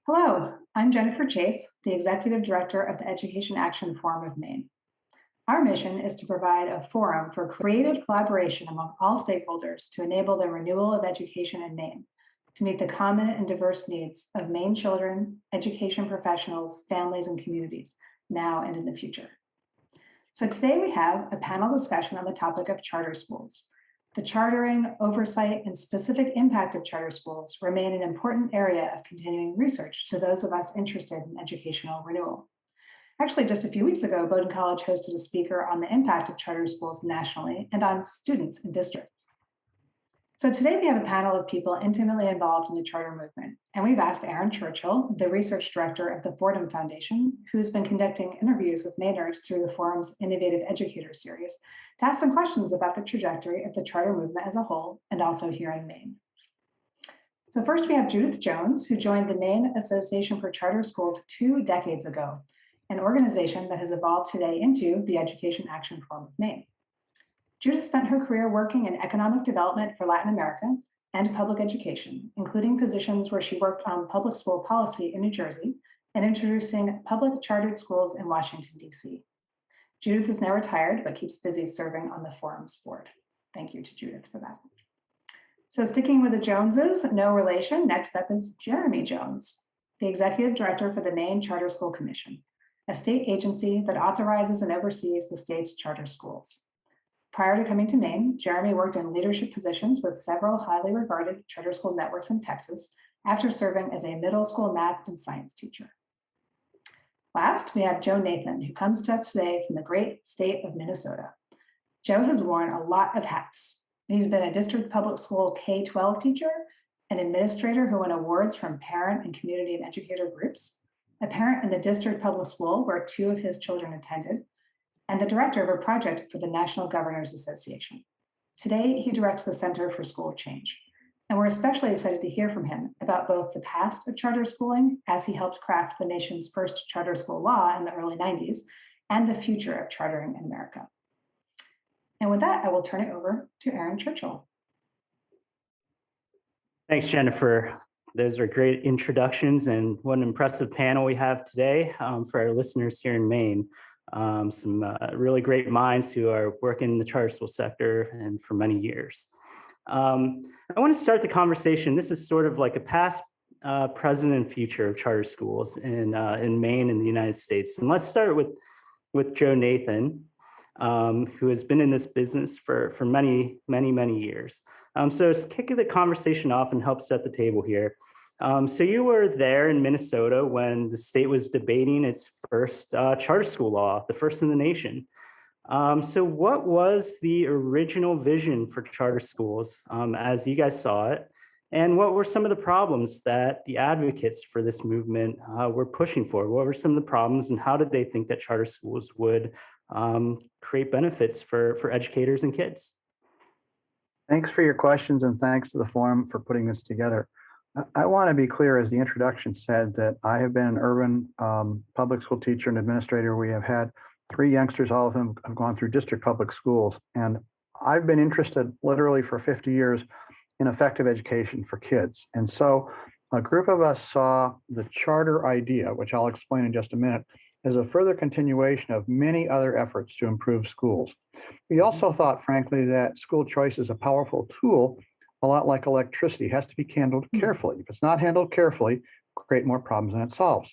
Hello, I'm Jennifer Chase, the Executive Director of the Education Action Forum of Maine. Our mission is to provide a forum for creative collaboration among all stakeholders to enable the renewal of education in Maine, to meet the common and diverse needs of Maine children, education professionals, families, and communities, now and in the future. So today we have a panel discussion on the topic of charter schools. The chartering, oversight, and specific impact of charter schools remain an important area of continuing research to those of us interested in educational renewal. Actually, just a few weeks ago, Bowdoin College hosted a speaker on the impact of charter schools nationally and on students in districts. So today we have a panel of people intimately involved in the charter movement, and we've asked Erin Churchill, the research director of the Fordham Foundation, who's been conducting interviews with Mainers through the forum's Innovative Educator series, to ask some questions about the trajectory of the charter movement as a whole, and also here in Maine. So first we have Judith Jones, who joined the Maine Association for Charter Schools 2 decades ago, an organization that has evolved today into the Education Action Forum of Maine. Judith spent her career working in economic development for Latin America and public education, including positions where she worked on public school policy in New Jersey and introducing public chartered schools in Washington, D.C. Judith is now retired, but keeps busy serving on the forum's board. Thank you to Judith for that. So sticking with the Joneses, no relation, next up is Jeremy Jones, the Executive Director for the Maine Charter School Commission, a state agency that authorizes and oversees the state's charter schools. Prior to coming to Maine, Jeremy worked in leadership positions with several highly regarded charter school networks in Texas after serving as a middle school math and science teacher. Last, we have Joe Nathan, who comes to us today from the great state of Minnesota. Joe has worn a lot of hats. He's been a district public school K-12 teacher, an administrator who won awards from parent and community and educator groups, a parent in the district public school where 2 of his children attended, and the director of a project for the National Governors Association. Today, he directs the Center for School Change. And we're especially excited to hear from him about both the past of charter schooling, as he helped craft the nation's first charter school law in the early 90s, and the future of chartering in America. And with that, I will turn it over to Erin Churchill. Thanks, Jennifer. Those are great introductions, and what an impressive panel we have today for our listeners here in Maine. Some really great minds who are working in the charter school sector and for many years. I want to start the conversation. This is sort of like a past, present, and future of charter schools in Maine and the United States. And let's start with Joe Nathan, who has been in this business for many years. So to kick the conversation off and help set the table here. So you were there in Minnesota when the state was debating its first charter school law, the first in the nation. So what was the original vision for charter schools as you guys saw it? And what were some of the problems that the advocates for this movement were pushing for? What were some of the problems, and how did they think that charter schools would create benefits for educators and kids? Thanks for your questions, and thanks to the forum for putting this together. I want to be clear, as the introduction said, that I have been an urban public school teacher and administrator. We have had 3 youngsters, all of them have gone through district public schools. And I've been interested literally for 50 years in effective education for kids. And so a group of us saw the charter idea, which I'll explain in just a minute, as a further continuation of many other efforts to improve schools. We also thought, frankly, that school choice is a powerful tool, a lot like electricity. It has to be handled carefully. If it's not handled carefully, create more problems than it solves.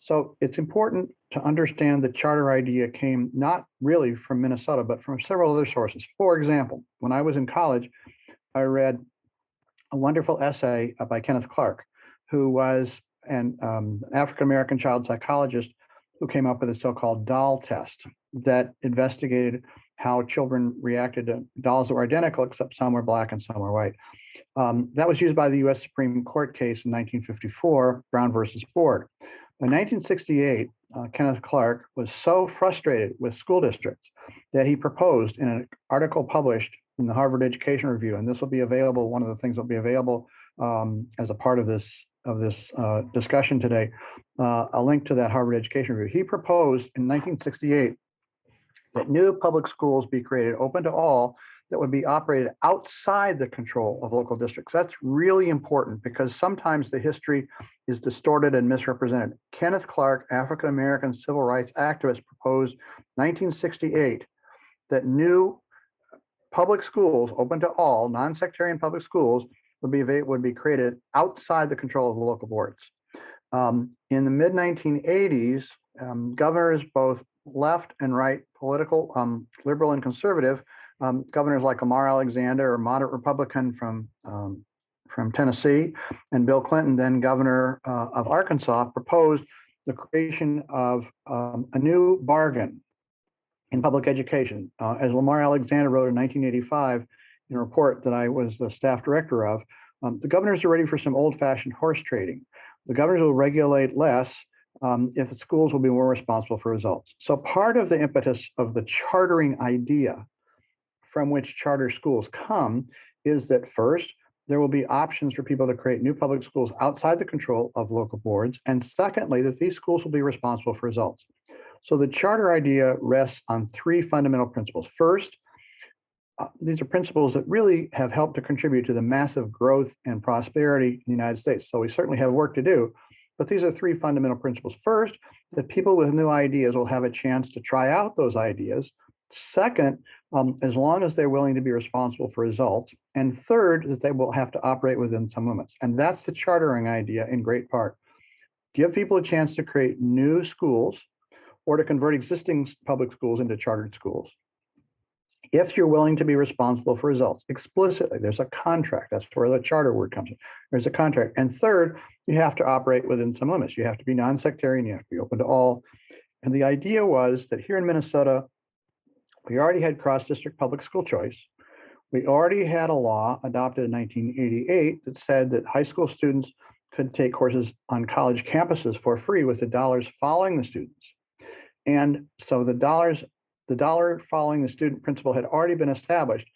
So it's important to understand the charter idea came not really from Minnesota, but from several other sources. For example, when I was in college, I read a wonderful essay by Kenneth Clark, who was an African-American child psychologist who came up with a so-called doll test that investigated how children reacted to dolls that were identical, except some were black and some were white. That was used by the US Supreme Court case in 1954, Brown versus Board. In 1968, Kenneth Clark was so frustrated with school districts that he proposed in an article published in the Harvard Education Review, and this will be available, one of the things that will be available as a part of this discussion today, a link to that Harvard Education Review. He proposed in 1968 that new public schools be created open to all that would be operated outside the control of local districts. That's really important because sometimes the history is distorted and misrepresented. Kenneth Clark, African-American civil rights activist, proposed 1968 that new public schools open to all, non-sectarian public schools would be created outside the control of the local boards. In the mid-1980s, governors, both left and right, political, liberal and conservative, governors like Lamar Alexander, a moderate Republican from Tennessee, and Bill Clinton, then governor of Arkansas, proposed the creation of a new bargain in public education. As Lamar Alexander wrote in 1985 in a report that I was the staff director of, the governors are ready for some old-fashioned horse trading. The governors will regulate less if the schools will be more responsible for results. So part of the impetus of the chartering idea from which charter schools come is that first, there will be options for people to create new public schools outside the control of local boards. And secondly, that these schools will be responsible for results. So the charter idea rests on three fundamental principles. First, these are principles that really have helped to contribute to the massive growth and prosperity in the United States. So we certainly have work to do, but these are three fundamental principles. First, that people with new ideas will have a chance to try out those ideas. Second, as long as they're willing to be responsible for results. And third, that they will have to operate within some limits. And that's the chartering idea in great part. Give people a chance to create new schools or to convert existing public schools into chartered schools. If you're willing to be responsible for results, explicitly, there's a contract. That's where the charter word comes in. There's a contract. And third, you have to operate within some limits. You have to be non-sectarian. You have to be open to all. And the idea was that here in Minnesota, we already had cross-district public school choice. We already had a law adopted in 1988 that said that high school students could take courses on college campuses for free with the dollars following the students. And so the dollar following the student principle had already been established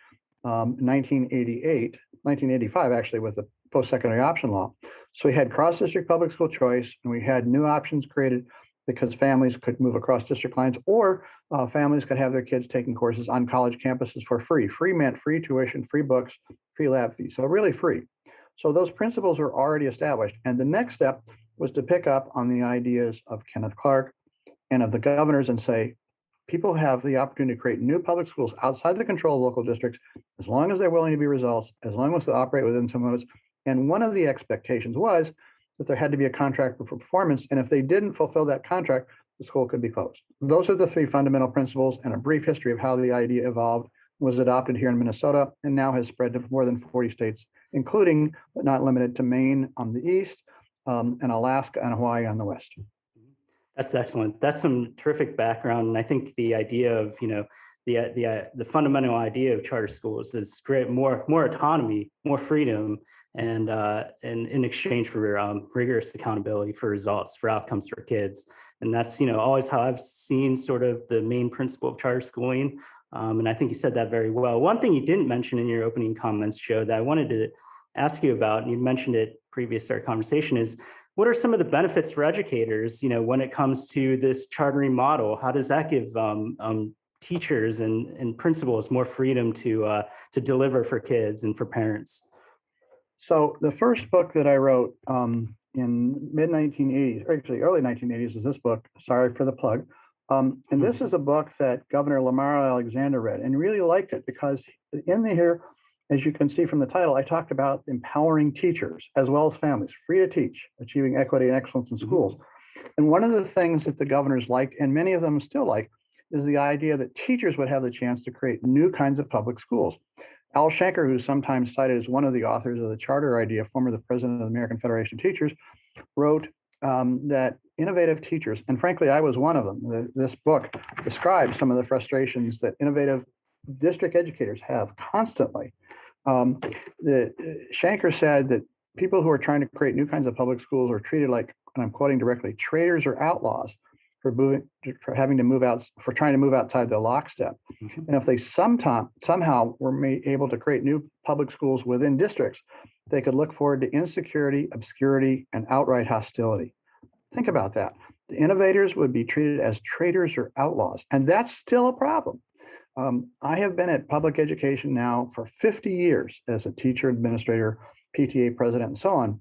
in 1985, actually, with the post-secondary option law. So we had cross-district public school choice, and we had new options created because families could move across district lines, or families could have their kids taking courses on college campuses for free. Free meant free tuition, free books, free lab fees, so really free. So those principles were already established. And the next step was to pick up on the ideas of Kenneth Clark and of the governors and say, people have the opportunity to create new public schools outside the control of local districts, as long as they're willing to be results, as long as they operate within some limits. And one of the expectations was that there had to be a contract for performance. And if they didn't fulfill that contract, the school could be closed. Those are the three fundamental principles and a brief history of how the idea evolved, was adopted here in Minnesota, and now has spread to more than 40 states, including, but not limited to, Maine on the east, and Alaska and Hawaii on the west. That's excellent. That's some terrific background. And I think the idea of, the fundamental idea of charter schools is great, more autonomy, more freedom, and in exchange for rigorous accountability for results, for outcomes for kids. And that's, always how I've seen sort of the main principle of charter schooling. And I think you said that very well. One thing you didn't mention in your opening comments, Joe, that I wanted to ask you about, and you mentioned it previous to our conversation, is what are some of the benefits for educators, when it comes to this chartering model? How does that give teachers and principals more freedom to deliver for kids and for parents? So the first book that I wrote in mid-1980s, or actually early 1980s, was this book, sorry for the plug. And this is a book that Governor Lamar Alexander read and really liked it, because in here, as you can see from the title, I talked about empowering teachers as well as families, free to teach, achieving equity and excellence in schools. And one of the things that the governors liked, and many of them still like, is the idea that teachers would have the chance to create new kinds of public schools. Al Shanker, who's sometimes cited as one of the authors of the charter idea, former the president of the American Federation of Teachers, wrote that innovative teachers, and frankly, I was one of them. This book describes some of the frustrations that innovative district educators have constantly. Shanker said that people who are trying to create new kinds of public schools are treated like, and I'm quoting directly, traitors or outlaws for trying to move outside the lockstep. And if they somehow were able to create new public schools within districts, they could look forward to insecurity, obscurity, and outright hostility. Think about that. The innovators would be treated as traitors or outlaws, and that's still a problem. I have been at public education now for 50 years as a teacher, administrator, PTA president, and so on,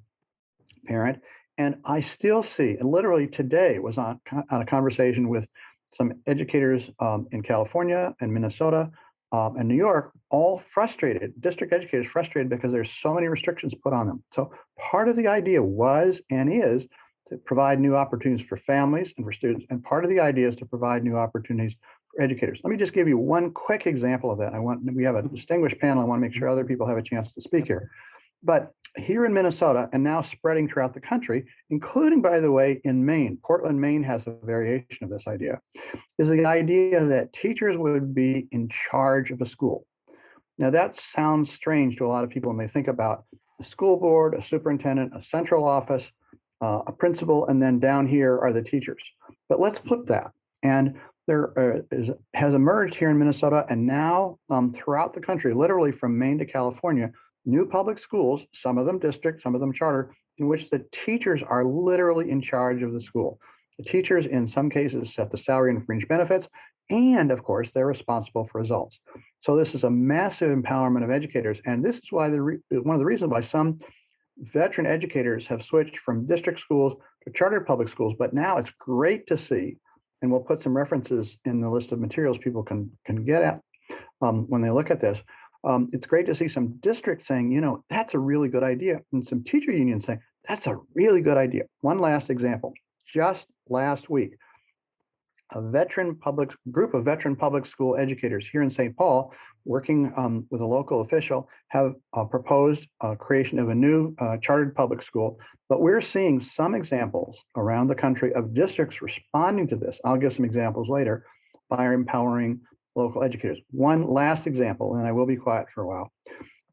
parent. And I still see, and literally today was on a conversation with some educators in California and Minnesota and New York, all frustrated, district educators frustrated because there's so many restrictions put on them. So part of the idea was and is to provide new opportunities for families and for students. And part of the idea is to provide new opportunities for educators. Let me just give you one quick example of that. We have a distinguished panel. I want to make sure other people have a chance to speak here. But here in Minnesota and now spreading throughout the country, including, by the way, in Maine, Portland, Maine has a variation of this idea, is the idea that teachers would be in charge of a school. Now that sounds strange to a lot of people when they think about a school board, a superintendent, a central office, a principal, and then down here are the teachers. But let's flip that. And has emerged here in Minnesota and now throughout the country, literally from Maine to California, new public schools, some of them district, some of them charter, in which the teachers are literally in charge of the school. The teachers, in some cases, set the salary and fringe benefits, and of course, they're responsible for results. So this is a massive empowerment of educators, and this is why one of the reasons why some veteran educators have switched from district schools to chartered public schools. But now it's great to see, and we'll put some references in the list of materials people can get at when they look at this. It's great to see some districts saying, that's a really good idea, and some teacher unions saying, that's a really good idea. One last example, just last week, a group of veteran public school educators here in St. Paul, working with a local official, have proposed creation of a new chartered public school. But we're seeing some examples around the country of districts responding to this. I'll give some examples later by empowering local educators. One last example, and I will be quiet for a while.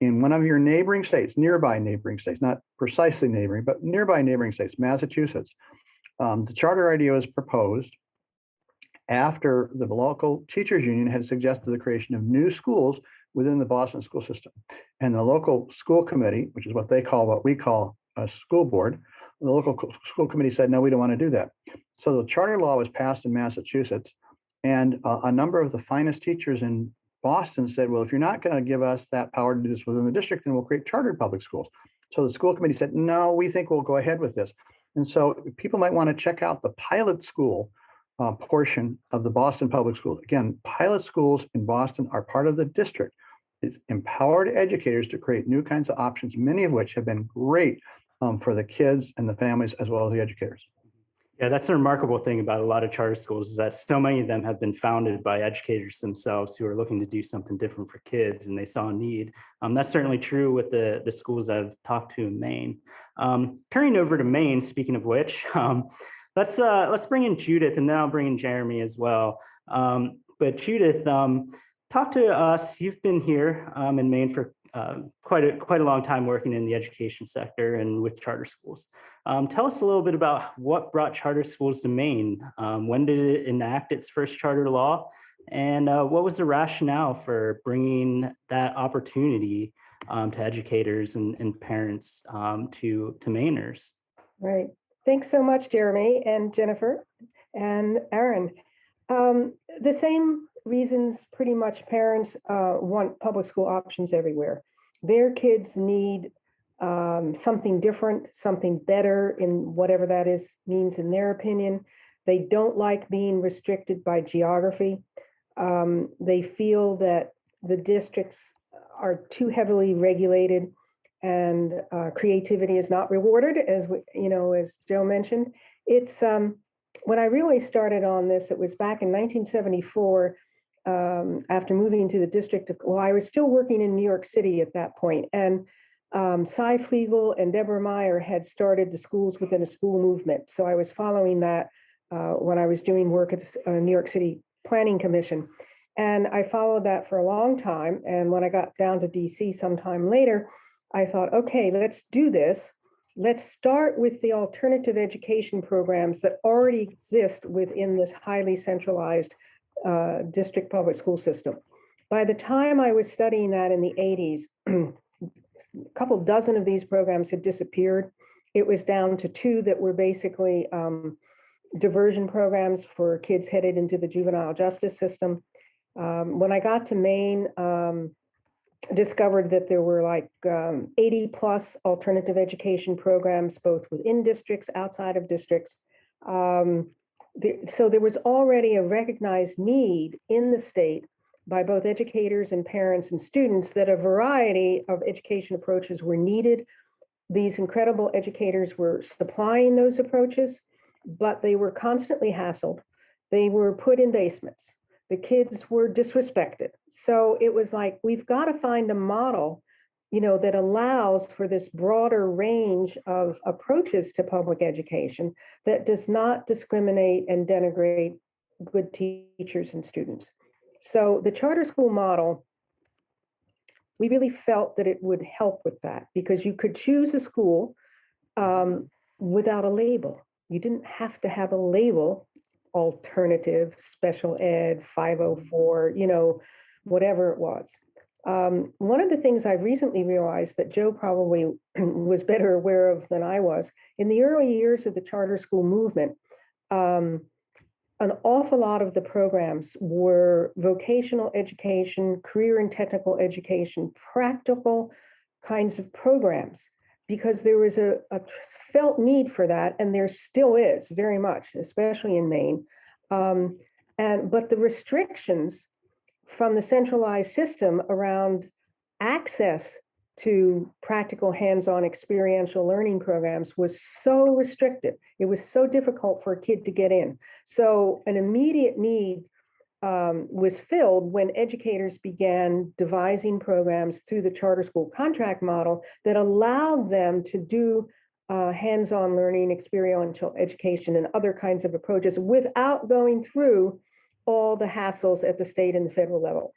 In one of your neighboring states, nearby neighboring states, not precisely neighboring, but nearby neighboring states, Massachusetts, the charter idea was proposed after the local teachers union had suggested the creation of new schools within the Boston school system. And the local school committee, which is what we call a school board, the local school committee said, no, we don't want to do that. So the charter law was passed in Massachusetts. And a number of the finest teachers in Boston said, well, if you're not going to give us that power to do this within the district, then we'll create chartered public schools. So the school committee said, no, we think we'll go ahead with this. And so people might want to check out the pilot school portion of the Boston public schools. Again, pilot schools in Boston are part of the district. It's empowered educators to create new kinds of options, many of which have been great for the kids and the families as well as the educators. Yeah, that's the remarkable thing about a lot of charter schools is that so many of them have been founded by educators themselves who are looking to do something different for kids, and they saw a need. That's certainly true with the schools I've talked to in Maine. Turning over to Maine, speaking of which, let's bring in Judith, and then I'll bring in Jeremy as well. But Judith, talk to us. You've been here in Maine for quite a long time working in the education sector and with charter schools. Tell us a little bit about what brought charter schools to Maine. When did it enact its first charter law? And what was the rationale for bringing that opportunity to educators and parents to Mainers? Right. Thanks so much, Jeremy and Jennifer and Aaron. The same reasons pretty much parents want public school options everywhere. Their kids need something different, something better in whatever that means in their opinion. They don't like being restricted by geography. They feel that the districts are too heavily regulated and creativity is not rewarded, as Joe mentioned. It's when I really started on this, it was back in 1974. After moving to the district I was still working in New York City at that point, and Cy Flegel and Deborah Meyer had started the schools within a school movement. So I was following that when I was doing work at the New York City Planning Commission. And I followed that for a long time. And when I got down to DC sometime later, I thought, okay, let's do this. Let's start with the alternative education programs that already exist within this highly centralized district public school system. By the time I was studying that in the 80s, a couple dozen of these programs had disappeared. It was down to two that were basically diversion programs for kids headed into the juvenile justice system. When I got to Maine, discovered that there were like 80 plus alternative education programs, both within districts, outside of districts. So there was already a recognized need in the state by both educators and parents and students that a variety of education approaches were needed. These incredible educators were supplying those approaches, but they were constantly hassled. They were put in basements. The kids were disrespected. So it was like, we've got to find a model, that allows for this broader range of approaches to public education that does not discriminate and denigrate good teachers and students. So the charter school model, we really felt that it would help with that, because you could choose a school without a label. You didn't have to have a label, alternative, special ed, 504, whatever it was. One of the things I've recently realized that Joe probably was better aware of than I was, in the early years of the charter school movement, an awful lot of the programs were vocational education, career and technical education, practical kinds of programs, because there was a felt need for that, and there still is very much, especially in Maine. But the restrictions from the centralized system around access to practical hands-on experiential learning programs was so restrictive. It was so difficult for a kid to get in. So an immediate need was filled when educators began devising programs through the charter school contract model that allowed them to do hands-on learning, experiential education, and other kinds of approaches without going through all the hassles at the state and the federal level.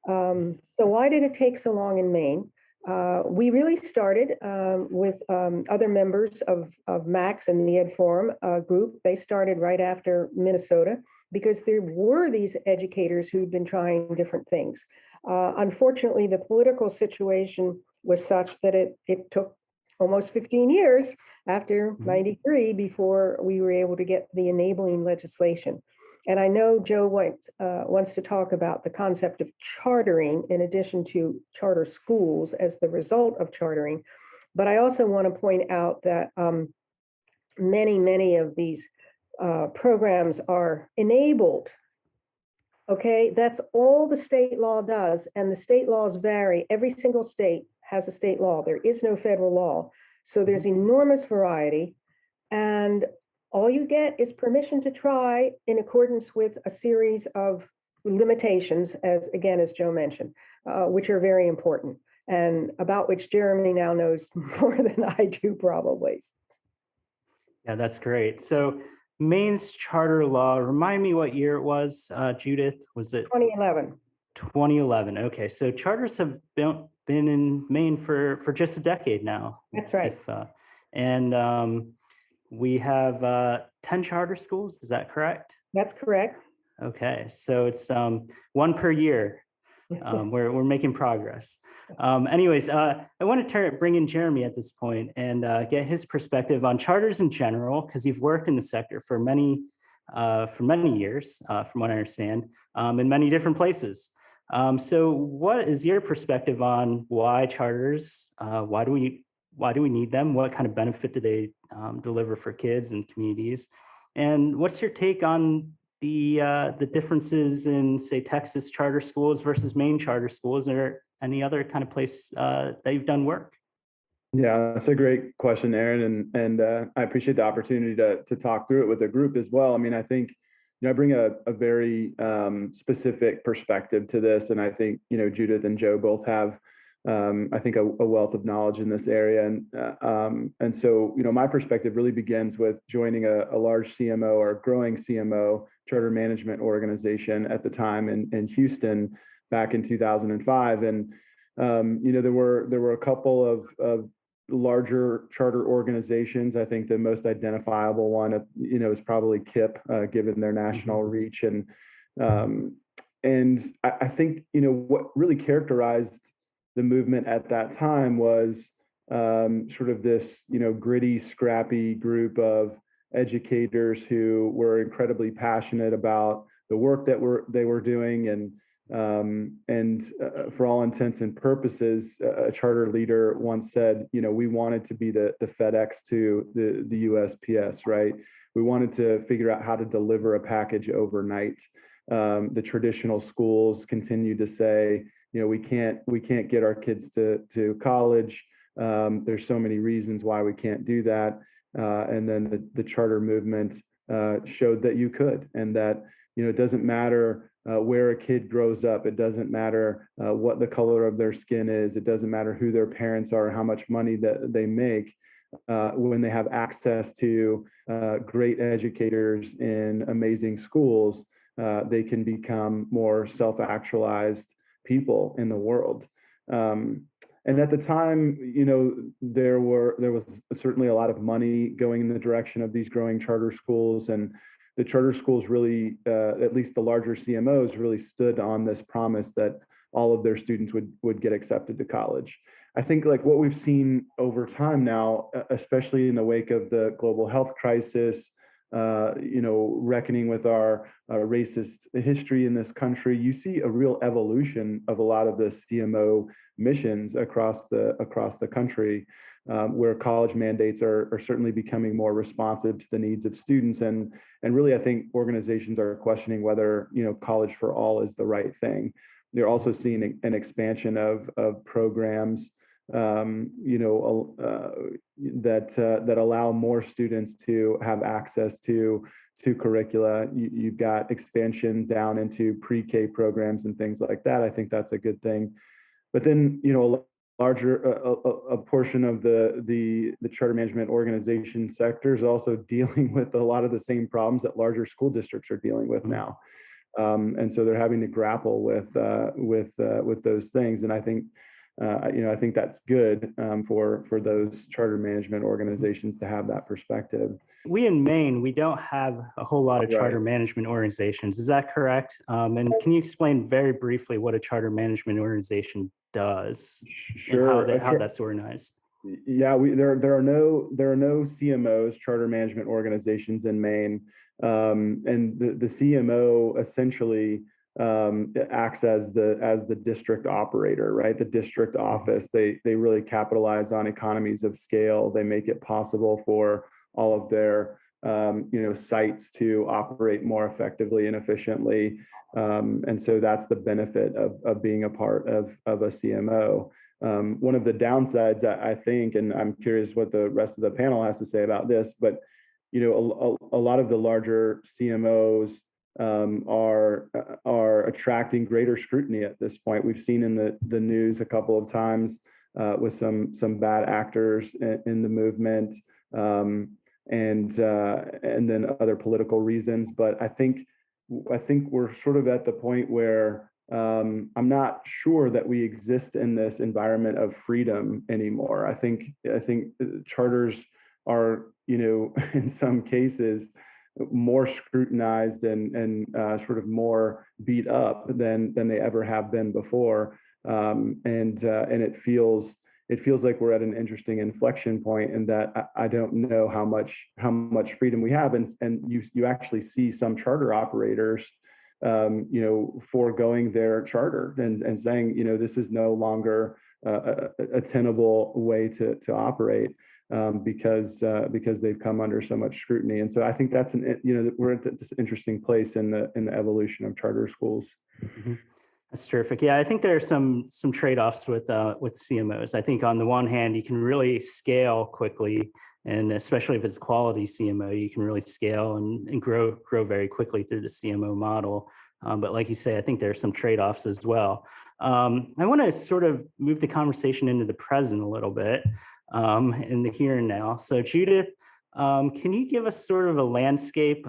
So why did it take so long in Maine? We really started with other members of MAX and the Ed Forum group. They started right after Minnesota, because there were these educators who'd been trying different things. Unfortunately, the political situation was such that it took almost 15 years after 93 before we were able to get the enabling legislation. And I know Joe wants to talk about the concept of chartering in addition to charter schools as the result of chartering. But I also want to point out that many of these programs are enabled. Okay, that's all the state law does. And the state laws vary. Every single state has a state law. There is no federal law. So there's enormous variety. And all you get is permission to try in accordance with a series of limitations, as Joe mentioned, which are very important and about which Jeremy now knows more than I do probably. Yeah, that's great. So Maine's charter law, remind me what year it was, Judith, was it? 2011. 2011. Okay, so charters have been in Maine for just a decade now. That's right. We have 10 charter schools, is that correct? That's correct. Okay, so it's one per year. We're making progress. Anyways, I want to bring in Jeremy at this point and get his perspective on charters in general, because you've worked in the sector for many years, from what I understand, in many different places. So what is your perspective on why charters, why do we need them? What kind of benefit do they deliver for kids and communities? And what's your take on the differences in, say, Texas charter schools versus Maine charter schools, or any other kind of place that you've done work? Yeah, that's a great question, Aaron, and I appreciate the opportunity to talk through it with the group as well. I mean, I think I bring a very specific perspective to this, and I think Judith and Joe both have I think a wealth of knowledge in this area, and so my perspective really begins with joining a large CMO or growing CMO charter management organization at the time in Houston back in 2005, and there were a couple of larger charter organizations. I think the most identifiable one is probably KIPP, given their national reach, and I think what really characterized the movement at that time was sort of this, gritty, scrappy group of educators who were incredibly passionate about the work that they were doing, For all intents and purposes, a charter leader once said, we wanted to be the FedEx to the USPS, right? We wanted to figure out how to deliver a package overnight. The traditional schools continue to say, we can't get our kids to college. There's so many reasons why we can't do that. And then the charter movement showed that you could, and that, it doesn't matter where a kid grows up. It doesn't matter what the color of their skin is. It doesn't matter who their parents are, how much money that they make. When they have access to great educators in amazing schools, they can become more self-actualized people in the world. And at the time, there was certainly a lot of money going in the direction of these growing charter schools, and the charter schools really, at least the larger CMOs, really stood on this promise that all of their students would get accepted to college. I think like what we've seen over time now, especially in the wake of the global health crisis, reckoning with our racist history in this country, you see a real evolution of a lot of the CMO missions across the country, where college mandates are certainly becoming more responsive to the needs of students, and really I think organizations are questioning whether college for all is the right thing. They're also seeing an expansion of programs that allow more students to have access to curricula. You've got expansion down into pre-K programs and things like that. I think that's a good thing. But then, a portion of the charter management organization sector is also dealing with a lot of the same problems that larger school districts are dealing with now. And so they're having to grapple with those things. And I think I think that's good for those charter management organizations to have that perspective. We in Maine, we don't have a whole lot of charter management organizations. Is that correct? And can you explain very briefly what a charter management organization does? Sure. And how that's organized? Yeah, there are no CMOs, charter management organizations in Maine, and the CMO essentially acts as the district operator, right? The district office. They really capitalize on economies of scale. They make it possible for all of their sites to operate more effectively and efficiently, and so that's the benefit of being a part of a CMO. One of the downsides, I think, and I'm curious what the rest of the panel has to say about this, but a lot of the larger CMOs are attracting greater scrutiny at this point. We've seen in the news a couple of times with some bad actors in the movement, and then other political reasons. But I think we're sort of at the point where I'm not sure that we exist in this environment of freedom anymore. I think charters are, in some cases, more scrutinized and sort of more beat up than they ever have been before, and it feels like we're at an interesting inflection point, in that I don't know how much freedom we have, and you actually see some charter operators foregoing their charter and saying, this is no longer a tenable way to operate, because they've come under so much scrutiny. And so I think that's we're at this interesting place in the evolution of charter schools. Mm-hmm. That's terrific. Yeah, I think there are some trade-offs with CMOs. I think on the one hand, you can really scale quickly, and especially if it's quality CMO, you can really scale and grow very quickly through the CMO model. But like you say, I think there are some trade-offs as well. I want to sort of move the conversation into the present a little bit, in the here and now. So Judith, can you give us sort of a landscape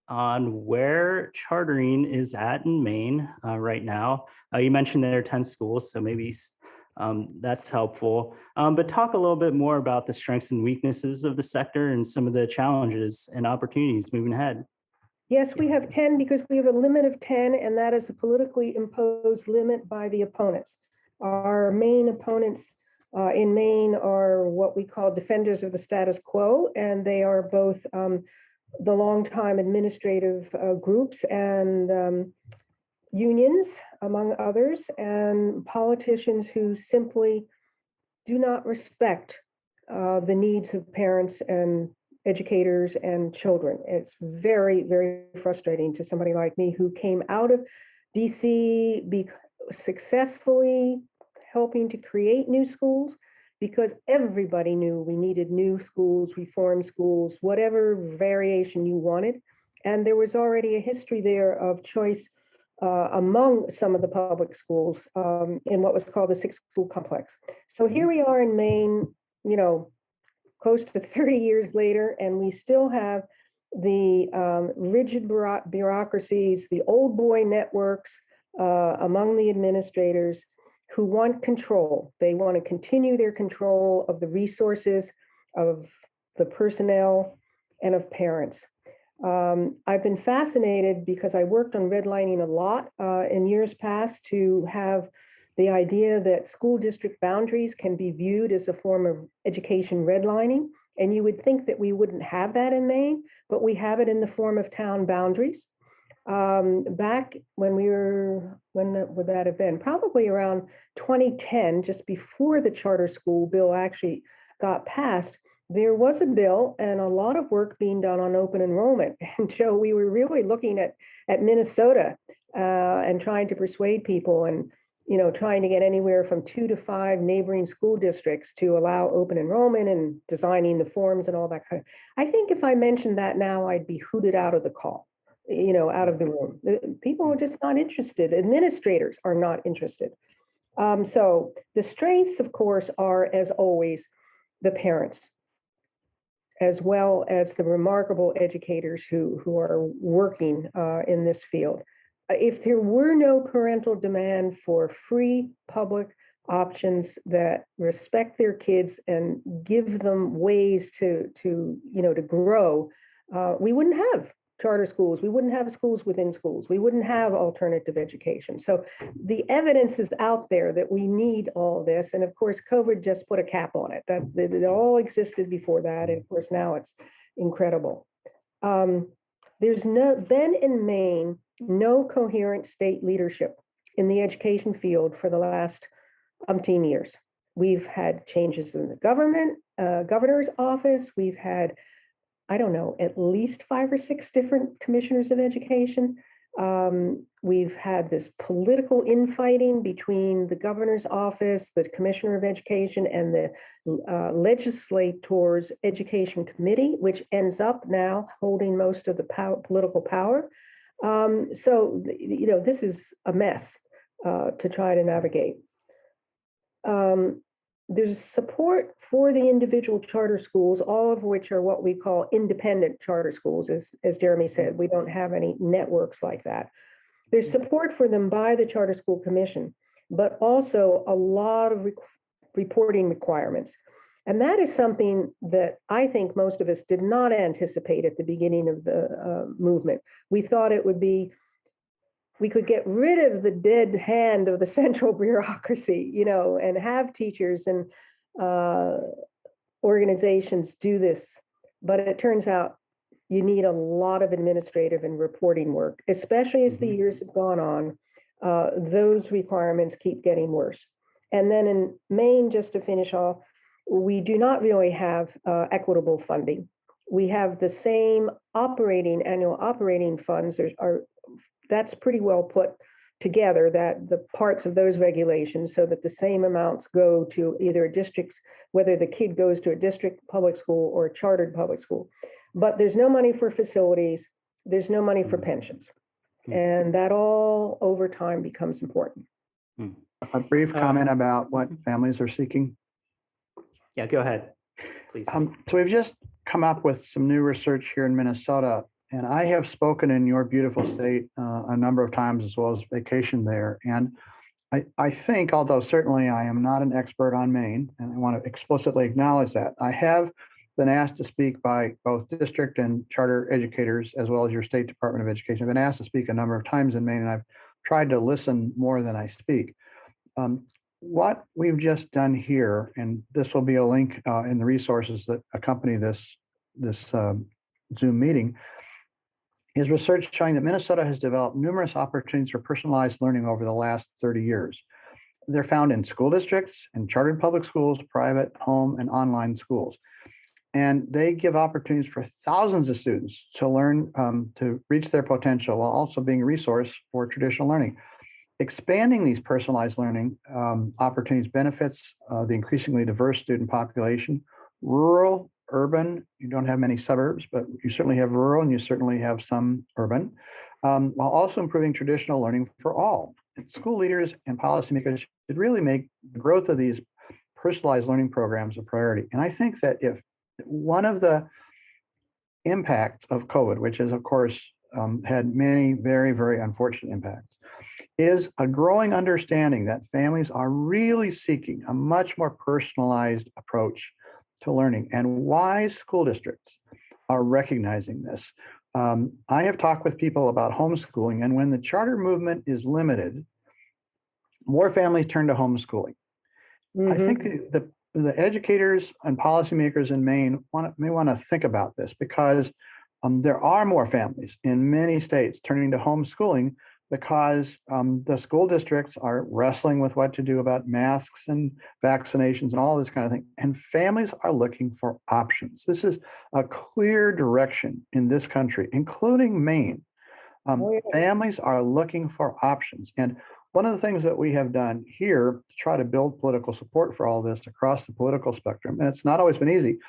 on where chartering is at in Maine right now? You mentioned there are 10 schools, so maybe that's helpful. But talk a little bit more about the strengths and weaknesses of the sector and some of the challenges and opportunities moving ahead. Yes, we have 10 because we have a limit of 10, and that is a politically imposed limit by the opponents. Our main opponents in Maine are what we call defenders of the status quo, and they are both the longtime administrative groups and unions, among others, and politicians who simply do not respect the needs of parents and educators and children. It's very, very frustrating to somebody like me who came out of DC successfully helping to create new schools, because everybody knew we needed new schools, reform schools, whatever variation you wanted. And there was already a history there of choice among some of the public schools in what was called the six school complex. So here we are in Maine, you know, close to 30 years later, and we still have the rigid bureaucracies, the old boy networks among the administrators who want control. They want to continue their control of the resources, of the personnel, and of parents. I've been fascinated because I worked on redlining a lot in years past to have the idea that school district boundaries can be viewed as a form of education redlining. And you would think that we wouldn't have that in Maine, but we have it in the form of town boundaries. Back when would that have been? Probably around 2010, just before the charter school bill actually got passed, there was a bill and a lot of work being done on open enrollment. And so we were really looking at Minnesota and trying to persuade people and, you know, trying to get anywhere from 2 to 5 neighboring school districts to allow open enrollment and designing the forms and all that kind of. I think if I mentioned that now, I'd be hooted out of the call, you know, out of the room. People are just not interested. Administrators are not interested. So the strengths, of course, are, as always, the parents, as well as the remarkable educators who are working in this field. If there were no parental demand for free public options that respect their kids and give them ways to grow, we wouldn't have charter schools. We wouldn't have schools within schools. We wouldn't have alternative education. So the evidence is out there that we need all of this. And of course, COVID just put a cap on it. It all existed before that. And of course, now it's incredible. There's been in Maine no coherent state leadership in the education field for the last umpteen years. We've had changes in the government, governor's office. We've had, I don't know, at least 5 or 6 different commissioners of education. We've had this political infighting between the governor's office, the commissioner of education, and the legislator's education committee, which ends up now holding most of the political power. So, you know, this is a mess to try to navigate. There's support for the individual charter schools, all of which are what we call independent charter schools. As Jeremy said, we don't have any networks like that. There's support for them by the Charter School Commission, but also a lot of reporting requirements. And that is something that I think most of us did not anticipate at the beginning of the movement. We thought it would be, we could get rid of the dead hand of the central bureaucracy, you know, and have teachers and organizations do this. But it turns out you need a lot of administrative and reporting work, especially as the years have gone on. Those requirements keep getting worse. And then in Maine, just to finish off, we do not really have equitable funding. We have the same annual operating funds that's pretty well put together, that the parts of those regulations so that the same amounts go to either a district, whether the kid goes to a district public school or a chartered public school. But there's no money for facilities, there's no money for pensions. And that all over time becomes important. A brief comment about what families are seeking. Yeah, go ahead, please. So we've just come up with some new research here in Minnesota, and I have spoken in your beautiful state a number of times, as well as vacation there. And I think, although certainly I am not an expert on Maine, and I want to explicitly acknowledge that, I have been asked to speak by both district and charter educators, as well as your state Department of Education. I've been asked to speak a number of times in Maine, and I've tried to listen more than I speak. What we've just done here, and this will be a link in the resources that accompany this Zoom meeting, is research showing that Minnesota has developed numerous opportunities for personalized learning over the last 30 years. They're found in school districts and chartered public schools, private, home, and online schools. And they give opportunities for thousands of students to learn, to reach their potential while also being a resource for traditional learning. Expanding these personalized learning opportunities benefits the increasingly diverse student population. Rural, urban, you don't have many suburbs, but you certainly have rural and you certainly have some urban, while also improving traditional learning for all. And school leaders and policymakers should really make the growth of these personalized learning programs a priority. And I think that if one of the impacts of COVID, which is, of course, had many very, very unfortunate impacts, is a growing understanding that families are really seeking a much more personalized approach to learning, and wise school districts are recognizing this. I have talked with people about homeschooling, and when the charter movement is limited, more families turn to homeschooling. I think the educators and policymakers in Maine may want to think about this, because there are more families in many states turning to homeschooling because the school districts are wrestling with what to do about masks and vaccinations and all this kind of thing. And families are looking for options. This is a clear direction in this country, including Maine. Families are looking for options. And one of the things that we have done here to try to build political support for all this across the political spectrum, and it's not always been easy,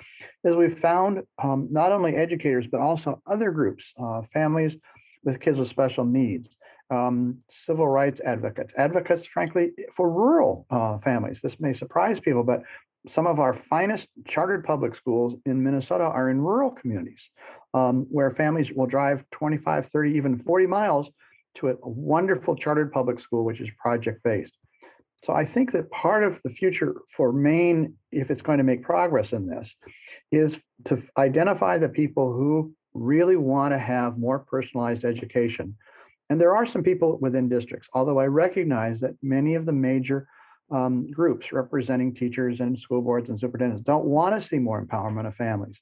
is we've found not only educators, but also other groups, families with kids with special needs, civil rights advocates, frankly, for rural families. This may surprise people, but some of our finest chartered public schools in Minnesota are in rural communities where families will drive 25, 30, even 40 miles to a wonderful chartered public school, which is project-based. So I think that part of the future for Maine, if it's going to make progress in this, is to identify the people who really want to have more personalized education. And there are some people within districts, although I recognize that many of the major groups representing teachers and school boards and superintendents don't want to see more empowerment of families.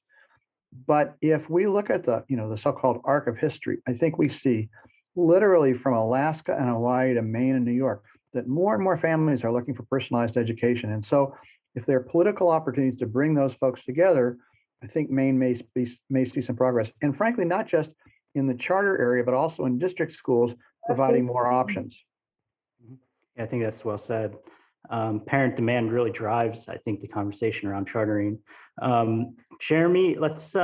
But if we look at the so-called arc of history, I think we see literally from Alaska and Hawaii to Maine and New York that more and more families are looking for personalized education. And so if there are political opportunities to bring those folks together, I think Maine may see some progress. And frankly, not just in the charter area, but also in district schools, providing more options. Yeah, I think that's well said. Parent demand really drives, I think, the conversation around chartering. Jeremy, let's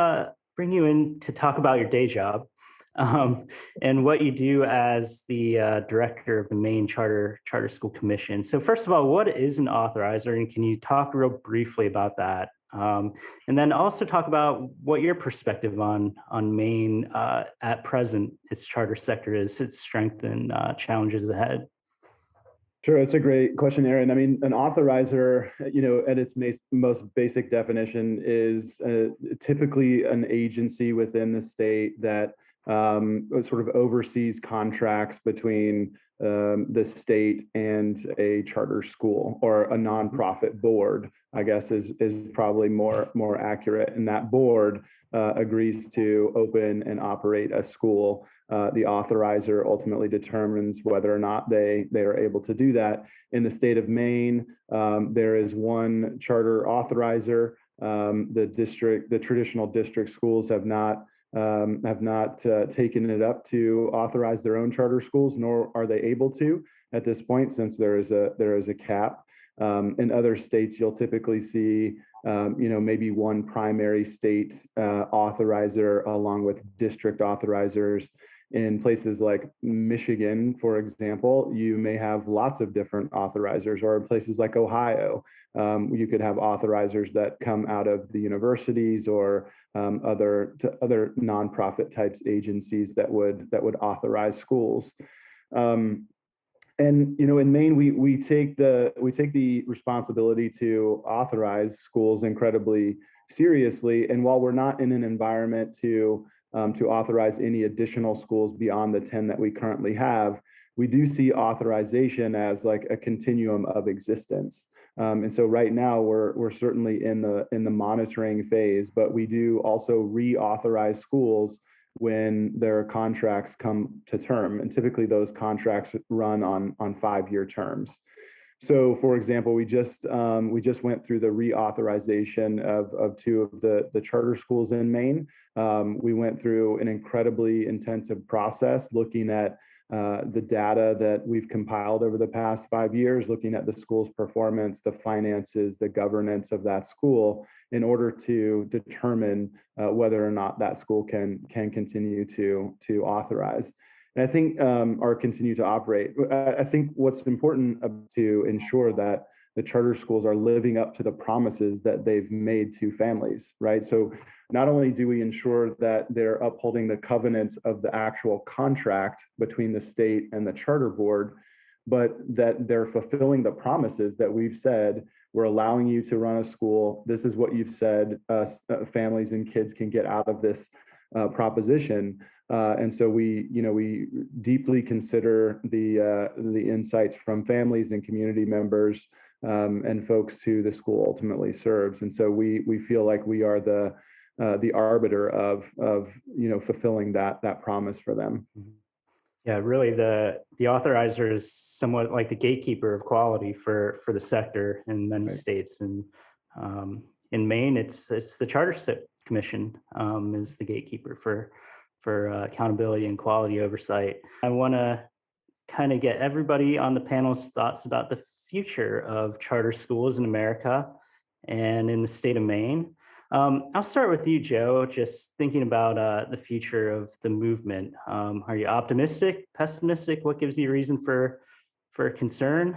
bring you in to talk about your day job and what you do as the director of the Maine Charter School Commission. So first of all, what is an authorizer, and can you talk real briefly about that? And then also talk about what your perspective on Maine at present, its charter sector is, its strength and challenges ahead. Sure, it's a great question, Aaron. I mean, an authorizer, at its most basic definition is typically an agency within the state that sort of oversees contracts between the state and a charter school, or a nonprofit board, I guess is probably more accurate. And that board agrees to open and operate a school. The authorizer ultimately determines whether or not they are able to do that. In the state of Maine, there is one charter authorizer. The traditional district schools have not taken it up to authorize their own charter schools, nor are they able to at this point, since there is a cap. In other states, you'll typically see maybe one primary state authorizer along with district authorizers. In places like Michigan, for example, you may have lots of different authorizers, or in places like Ohio, you could have authorizers that come out of the universities or other nonprofit types agencies that would authorize schools. And in Maine, we take the responsibility to authorize schools incredibly seriously. And while we're not in an environment to authorize any additional schools beyond the 10 that we currently have, we do see authorization as like a continuum of existence. And so right now we're certainly in the monitoring phase, but we do also reauthorize schools when their contracts come to term. And typically those contracts run on 5-year terms. So, for example, we just went through the reauthorization of 2 of the charter schools in Maine. We went through an incredibly intensive process looking at the data that we've compiled over the past 5 years, looking at the school's performance, the finances, the governance of that school, in order to determine whether or not that school can continue to authorize. And I think, or continue to operate. I think what's important to ensure that the charter schools are living up to the promises that they've made to families, right? So not only do we ensure that they're upholding the covenants of the actual contract between the state and the charter board, but that they're fulfilling the promises that we've said. We're allowing you to run a school. This is what you've said families and kids can get out of this proposition. And so we deeply consider the insights from families and community members and folks who the school ultimately serves. And so we feel like we are the arbiter of fulfilling that promise for them. Yeah, really, the authorizer is somewhat like the gatekeeper of quality for the sector in many states. And in Maine, it's the Charter Commission is the gatekeeper for accountability and quality oversight. I want to kind of get everybody on the panel's thoughts about the future of charter schools in America and in the state of Maine. I'll start with you, Joe, just thinking about the future of the movement. Are you optimistic, pessimistic? What gives you a reason for concern?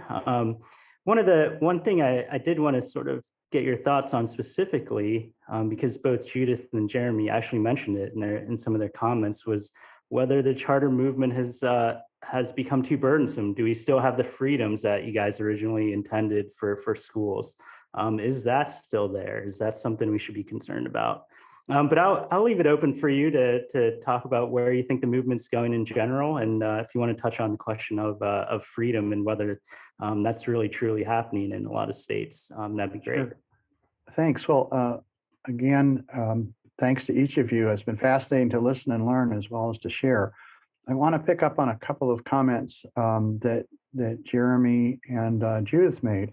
One thing I did want to sort of get your thoughts on specifically, because both Judith and Jeremy actually mentioned it in some of their comments, was whether the charter movement has become too burdensome. Do we still have the freedoms that you guys originally intended for schools? Is that still there? Is that something we should be concerned about? But I'll leave it open for you to talk about where you think the movement's going in general, and if you want to touch on the question of freedom and whether that's really truly happening in a lot of states, that'd be great. Sure. Thanks. Well, again, thanks to each of you. It's been fascinating to listen and learn as well as to share. I want to pick up on a couple of comments that Jeremy and Judith made.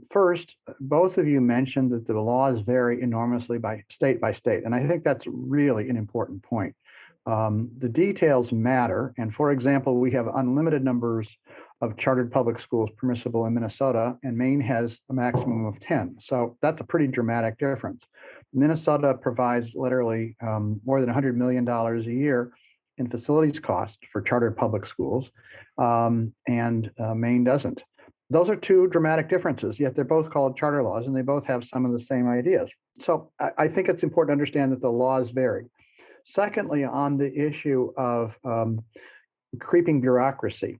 First, both of you mentioned that the laws vary enormously by state, and I think that's really an important point. The details matter, and for example, we have unlimited numbers of chartered public schools permissible in Minnesota, and Maine has a maximum of 10. So that's a pretty dramatic difference. Minnesota provides literally more than $100 million a year in facilities cost for chartered public schools, and Maine doesn't. Those are 2 dramatic differences, yet they're both called charter laws, and they both have some of the same ideas. So I think it's important to understand that the laws vary. Secondly, on the issue of creeping bureaucracy,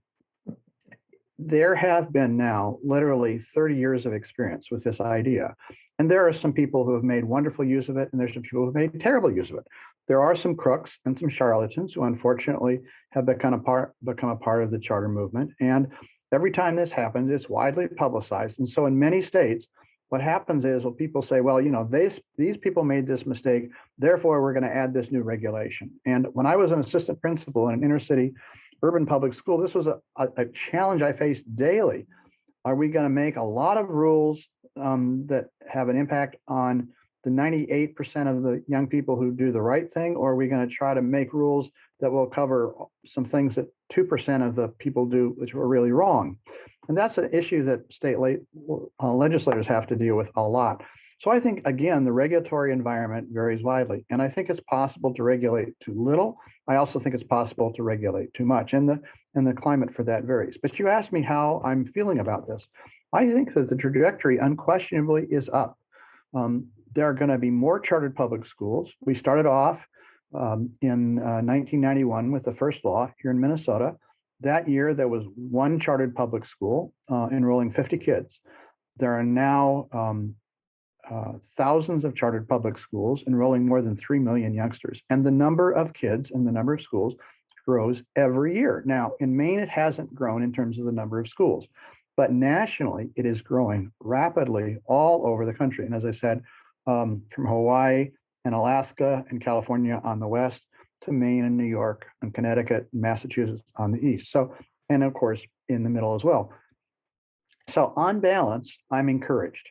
there have been now literally 30 years of experience with this idea. And there are some people who have made wonderful use of it, and there's some people who have made terrible use of it. There are some crooks and some charlatans who unfortunately have become a part of the charter movement. And every time this happens, it's widely publicized. And so in many states, what happens is, well, people say, well, these people made this mistake, therefore we're going to add this new regulation. And when I was an assistant principal in an inner city urban public school, this was a challenge I faced daily. Are we going to make a lot of rules that have an impact on the 98% of the young people who do the right thing, or are we going to try to make rules that will cover some things that 2% of the people do, which were really wrong? And that's an issue that state legislators have to deal with a lot. So I think, again, the regulatory environment varies widely, and I think it's possible to regulate too little. I also think it's possible to regulate too much, and the climate for that varies. But you asked me how I'm feeling about this. I think that the trajectory unquestionably is up. There are going to be more chartered public schools. We started off in 1991 with the first law here in Minnesota. That year, there was 1 chartered public school enrolling 50 kids. There are now thousands of chartered public schools enrolling more than 3 million youngsters. And the number of kids and the number of schools grows every year. Now, in Maine, it hasn't grown in terms of the number of schools, but nationally, it is growing rapidly all over the country. And as I said, from Hawaii and Alaska and California on the west to Maine and New York and Connecticut, and Massachusetts on the east. So, and of course, in the middle as well. So on balance, I'm encouraged.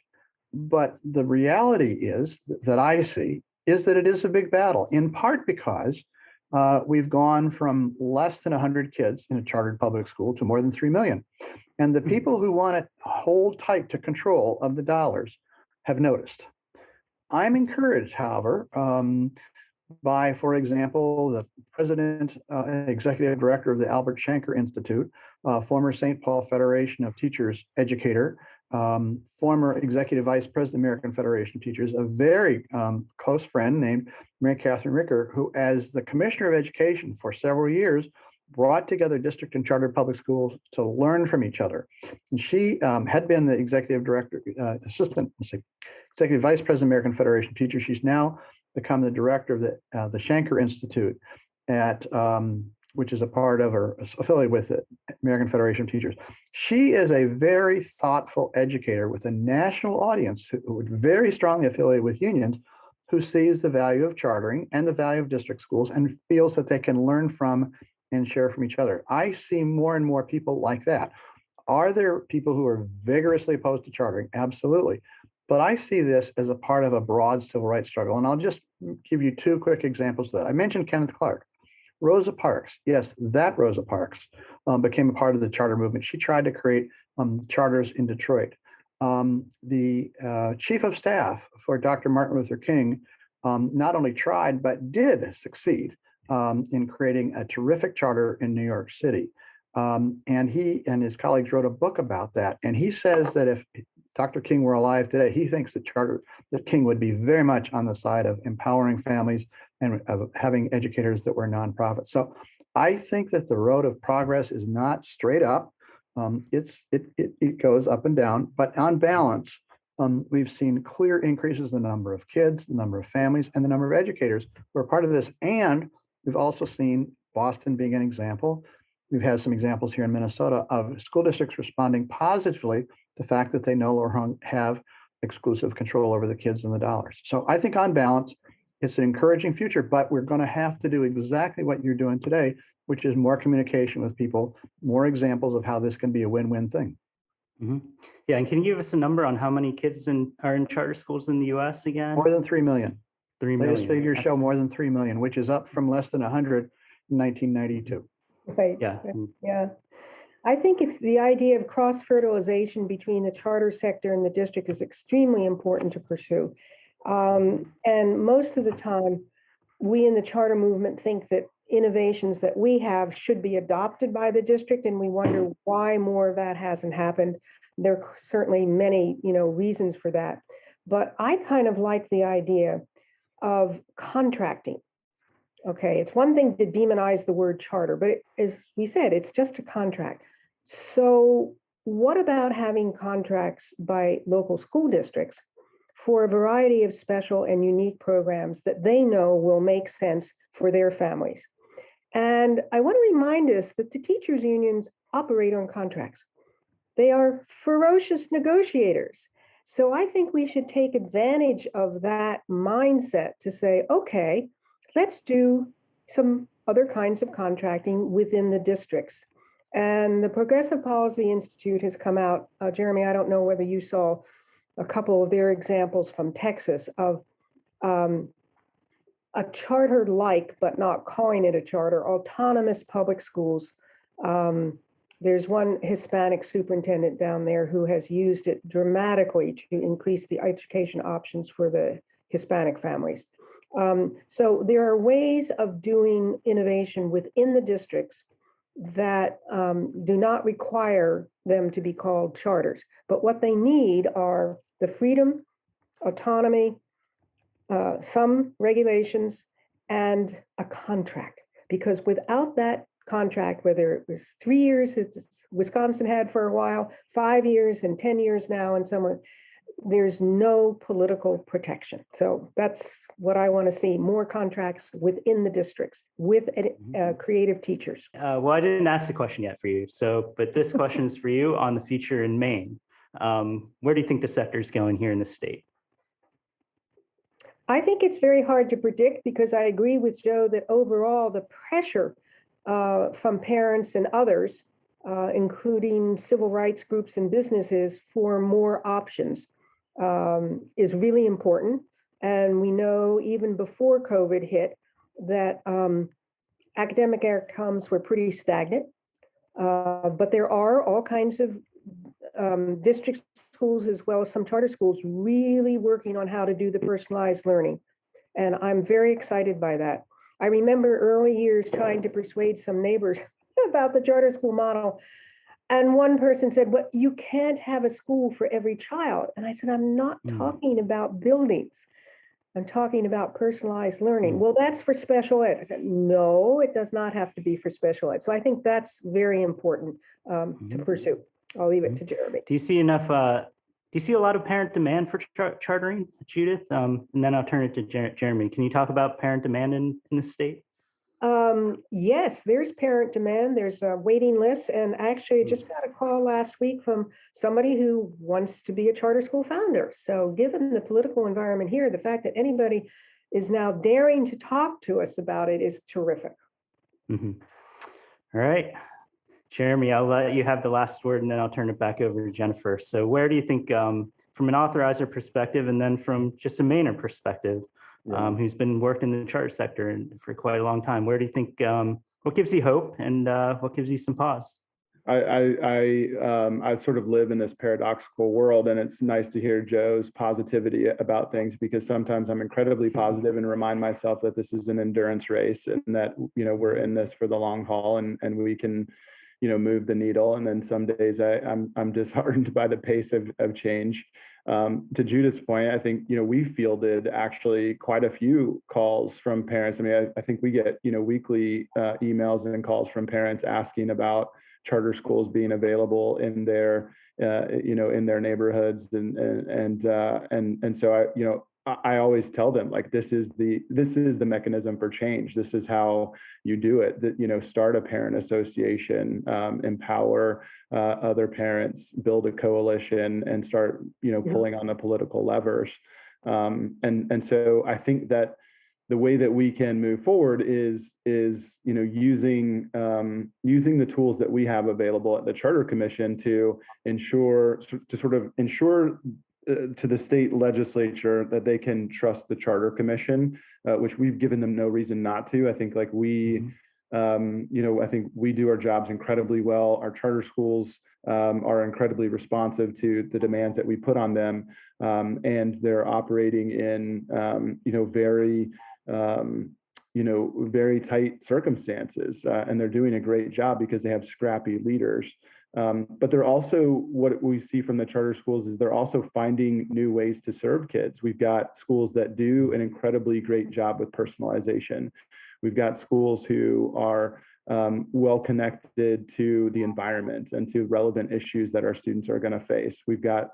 But the reality is that I see is that it is a big battle, in part because we've gone from less than 100 kids in a chartered public school to more than 3 million. And the people who want to hold tight to control of the dollars have noticed. I'm encouraged, however, by, for example, the president, executive director of the Albert Shanker Institute, former St. Paul Federation of Teachers educator, former executive vice president, American Federation of Teachers, a very close friend named Mary Catherine Ricker, who, as the commissioner of education for several years, brought together district and chartered public schools to learn from each other. And she had been the executive director, executive vice president, American Federation of Teachers. She's now become the director of the Shanker Institute at which is a part of or affiliated with the American Federation of Teachers. She is a very thoughtful educator with a national audience who would very strongly affiliated with unions, who sees the value of chartering and the value of district schools and feels that they can learn from and share from each other. I see more and more people like that. Are there people who are vigorously opposed to chartering? Absolutely. But I see this as a part of a broad civil rights struggle. And I'll just give you two quick examples of that. I mentioned Kenneth Clark. Rosa Parks, yes, that Rosa Parks became a part of the charter movement. She tried to create charters in Detroit. The chief of staff for Dr. Martin Luther King not only tried, but did succeed in creating a terrific charter in New York City. And he and his colleagues wrote a book about that. And he says that if Dr. King were alive today, he thinks that King would be very much on the side of empowering families and of having educators that were nonprofits. So I think that the road of progress is not straight up. It goes up and down, but on balance, we've seen clear increases in the number of kids, the number of families, and the number of educators who are part of this. And we've also seen Boston being an example. We've had some examples here in Minnesota of school districts responding positively to the fact that they no longer have exclusive control over the kids and the dollars. So I think on balance, it's an encouraging future, but we're going to have to do exactly what you're doing today, which is more communication with people, more examples of how this can be a win-win thing. Mm-hmm. Yeah, and can you give us a number on how many kids are in charter schools in the U.S. again? More than 3 million. 3 million. Latest figures show more than 3 million, which is up from less than 100 in 1992. Right. Yeah. Yeah. I think it's the idea of cross-fertilization between the charter sector and the district is extremely important to pursue. And most of the time, we in the charter movement think that innovations that we have should be adopted by the district, and we wonder why more of that hasn't happened. There are certainly many, reasons for that. But I kind of like the idea of contracting. Okay, it's one thing to demonize the word charter, but as we said, it's just a contract. So what about having contracts by local school districts for a variety of special and unique programs that they know will make sense for their families? And I want to remind us that the teachers' unions operate on contracts. They are ferocious negotiators. So I think we should take advantage of that mindset to say, okay, let's do some other kinds of contracting within the districts. And the Progressive Policy Institute has come out. Jeremy, I don't know whether you saw a couple of their examples from Texas of a charter-like, but not calling it a charter, autonomous public schools. There's one Hispanic superintendent down there who has used it dramatically to increase the education options for the Hispanic families. So there are ways of doing innovation within the districts that do not require them to be called charters. But what they need are the freedom, autonomy, some regulations, and a contract. Because without that contract, whether it was 3 years, as Wisconsin had for a while, 5 years and 10 years now, and someone, there's no political protection. So that's what I want to see, more contracts within the districts with creative teachers. Well, I didn't ask the question yet for you. But this question is for you on the future in Maine. Where do you think the sector is going here in the state? I think it's very hard to predict because I agree with Joe that overall the pressure from parents and others, including civil rights groups and businesses, for more options is really important. And we know even before COVID hit that academic outcomes were pretty stagnant. But there are all kinds of district schools as well as some charter schools really working on how to do the personalized learning. And I'm very excited by that. I remember early years trying to persuade some neighbors about the charter school model. And one person said, well, you can't have a school for every child. And I said, I'm not talking about buildings. I'm talking about personalized learning. Well, that's for special ed. I said, no, it does not have to be for special ed. So I think that's very important to pursue. I'll leave it to Jeremy. Do you see enough, do you see a lot of parent demand for chartering, Judith? And then I'll turn it to Jeremy. Can you talk about parent demand in the state? Yes, there's parent demand. There's a waiting list. And actually I just got a call last week from somebody who wants to be a charter school founder. So given the political environment here, the fact that anybody is now daring to talk to us about it is terrific. All right. Jeremy, I'll let you have the last word and then I'll turn it back over to Jennifer. So where do you think, from an authorizer perspective and then from just a Mainer perspective, who's been working in the charter sector for quite a long time, where do you think, what gives you hope and what gives you some pause? I sort of live in this paradoxical world, and it's nice to hear Joe's positivity about things, because sometimes I'm incredibly positive and remind myself that this is an endurance race and that, you know, we're in this for the long haul and we can, you know, move the needle. And then some days I'm disheartened by the pace of change. To Judith's point, I think, you know, we fielded actually quite a few calls from parents. I mean, I think we get, you know, weekly emails and calls from parents asking about charter schools being available in their, you know, in their neighborhoods. And so I, you know, I always tell them, like, this is the mechanism for change. This is how you do it. That, you know, start a parent association, empower other parents, build a coalition, and start, you know, pulling on the political levers. And so I think that the way that we can move forward is you know, using the tools that we have available at the Charter Commission to ensure to the state legislature that they can trust the Charter Commission, which we've given them no reason not to. I think, like, we, you know, I think we do our jobs incredibly well. Our charter schools are incredibly responsive to the demands that we put on them, and they're operating in, you know, very tight circumstances, and they're doing a great job because they have scrappy leaders. But they're also, what we see from the charter schools is they're also finding new ways to serve kids. We've got schools that do an incredibly great job with personalization. We've got schools who are well connected to the environment and to relevant issues that our students are going to face. We've got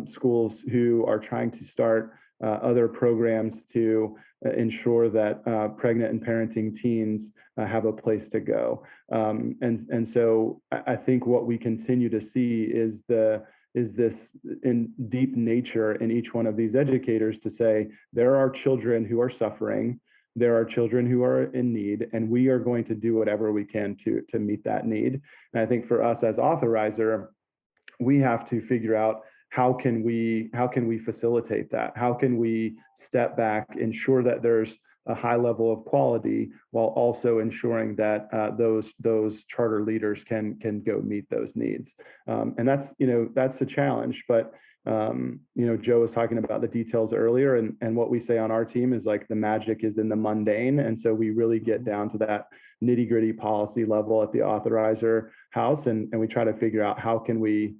schools who are trying to start other programs to ensure that pregnant and parenting teens have a place to go. And so I think what we continue to see is this in deep nature in each one of these educators to say, there are children who are suffering, there are children who are in need, and we are going to do whatever we can to meet that need. And I think for us as authorizer, we have to figure out, how can we facilitate that? How can we step back, ensure that there's a high level of quality, while also ensuring that those charter leaders can go meet those needs? And that's, you know, that's a challenge. But you know, Joe was talking about the details earlier, and what we say on our team is, like, the magic is in the mundane. And so we really get down to that nitty-gritty policy level at the authorizer house, and we try to figure out how can we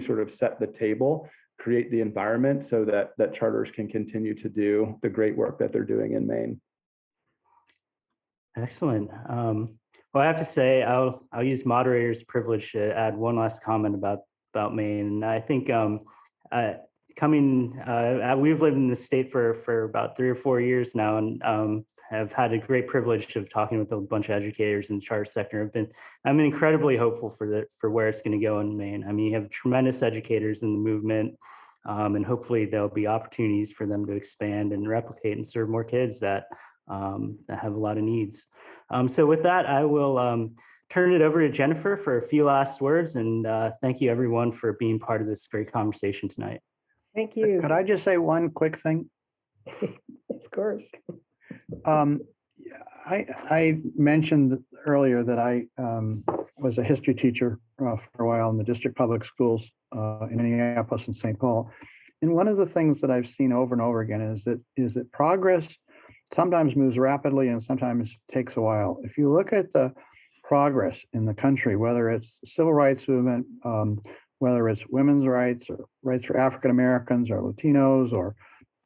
sort of set the table, create the environment so that charters can continue to do the great work that they're doing in Maine. Excellent. Well, I have to say, I'll use moderator's privilege to add one last comment about Maine. And I think we've lived in this state for about 3 or 4 years now, and have had a great privilege of talking with a bunch of educators in the charter sector. I'm incredibly hopeful for where it's going to go in Maine. I mean, you have tremendous educators in the movement. And hopefully there'll be opportunities for them to expand and replicate and serve more kids that have a lot of needs. So with that, I will turn it over to Jennifer for a few last words, and thank you everyone for being part of this great conversation tonight. Thank you. Could I just say one quick thing? Of course. I mentioned earlier that I was a history teacher for a while in the district public schools in Minneapolis and St. Paul. And one of the things that I've seen over and over again is that progress sometimes moves rapidly and sometimes takes a while. If you look at the progress in the country, whether it's civil rights movement, whether it's women's rights or rights for African Americans or Latinos or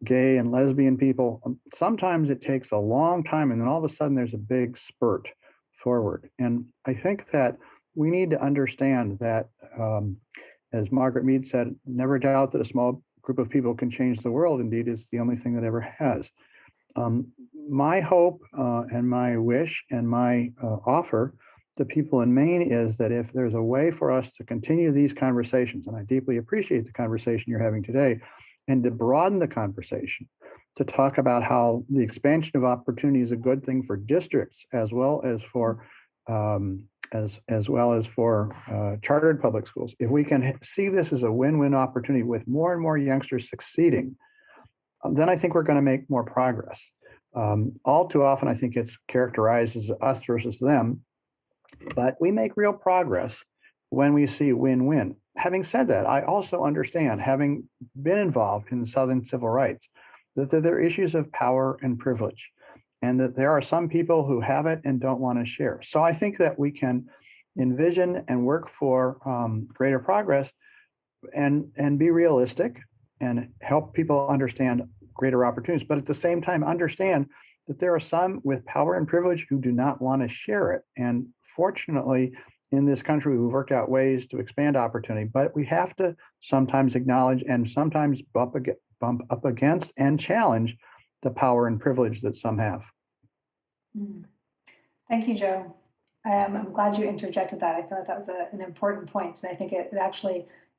gay and lesbian people, sometimes it takes a long time and then all of a sudden there's a big spurt forward. And I think that we need to understand that, as Margaret Mead said, never doubt that a small group of people can change the world. Indeed, it's the only thing that ever has. My hope and my wish and my offer to people in Maine is that if there's a way for us to continue these conversations, and I deeply appreciate the conversation you're having today, and to broaden the conversation, to talk about how the expansion of opportunity is a good thing for districts as well as for chartered public schools. If we can see this as a win-win opportunity with more and more youngsters succeeding, then I think we're going to make more progress. All too often, I think it's characterized as us versus them, but we make real progress when we see win-win. Having said that, I also understand, having been involved in the Southern civil rights, that there are issues of power and privilege, and that there are some people who have it and don't want to share. So I think that we can envision and work for greater progress and be realistic and help people understand greater opportunities, but at the same time understand that there are some with power and privilege who do not want to share it. And fortunately, in this country, we've worked out ways to expand opportunity, but we have to sometimes acknowledge and sometimes bump up against and challenge the power and privilege that some have. Thank you, Joe. I'm glad you interjected that. I feel like that was an important point. And I think it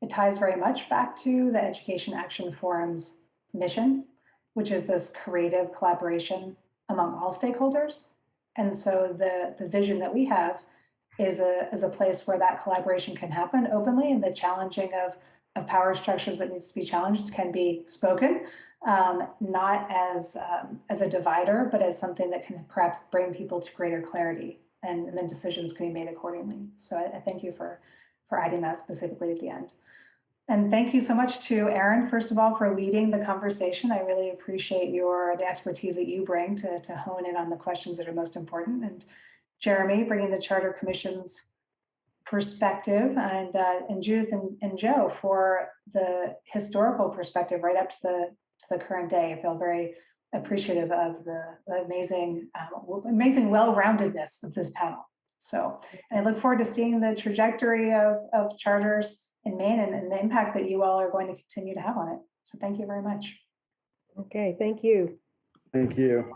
ties very much back to the Education Action Forum's mission, which is this creative collaboration among all stakeholders. And so the vision that we have is a place where that collaboration can happen openly, and the challenging of power structures that needs to be challenged can be spoken, not as a divider, but as something that can perhaps bring people to greater clarity, and then decisions can be made accordingly. So I thank you for adding that specifically at the end. And thank you so much to Aaron, first of all, for leading the conversation. I really appreciate the expertise that you bring to hone in on the questions that are most important. And Jeremy, bringing the Charter Commission's perspective, and Judith and Joe for the historical perspective right up to the current day. I feel very appreciative of the amazing well-roundedness of this panel. So I look forward to seeing the trajectory of charters in Maine and the impact that you all are going to continue to have on it. So thank you very much. Okay, thank you. Thank you.